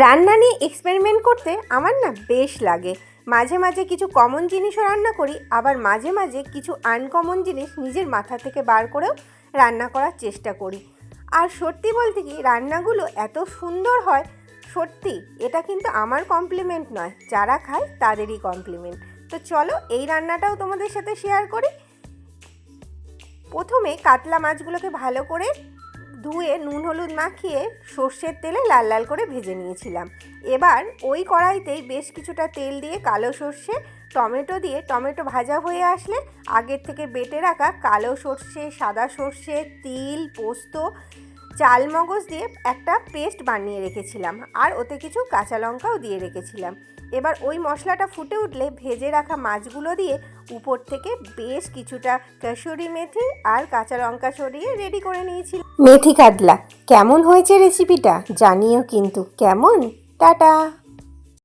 রান্না নিয়ে এক্সপেরিমেন্ট করতে আমার না বেশ লাগে। মাঝে মাঝে কিছু কমন জিনিসও রান্না করি, আবার মাঝে মাঝে কিছু আনকমন জিনিস নিজের মাথা থেকে বার করেও রান্না করার চেষ্টা করি। আর সত্যি বলতে কি, রান্নাগুলো এত সুন্দর হয়, সত্যি এটা কিন্তু আমার কমপ্লিমেন্ট নয়, যারা খায় তাদেরই কমপ্লিমেন্ট। তো চলো এই রান্নাটাও তোমাদের সাথে শেয়ার করি। প্রথমে কাতলা মাছগুলোকে ভালো করে ধুয়ে নুন হলুদ মাখিয়ে সর্ষের তেলে লাল লাল করে ভেজে নিয়েছিলাম। এবার ওই কড়াইতেই বেশ কিছুটা তেল দিয়ে কালো সর্ষে, টমেটো দিয়ে টমেটো ভাজা হয়ে আসলে আগের থেকে বেটে রাখা কালো সর্ষে, সাদা সর্ষে, তিল, পোস্ত, চালমগজ দিয়ে একটা পেস্ট বানিয়ে রেখেছিলাম, আর ওতে কিছু কাঁচা লঙ্কাও দিয়ে রেখেছিলাম। এবার ওই মশলাটা ফুটে উঠলে ভেজে রাখা মাছগুলো দিয়ে উপর থেকে বেশ কিছুটা কসুরি মেথি আর কাঁচা লঙ্কা ছড়িয়ে রেডি করে নিয়েছিলাম মেথি কাতলা। কেমন হয়েছে রেসিপিটা জানিও কিন্তু। কেমন? টাটা।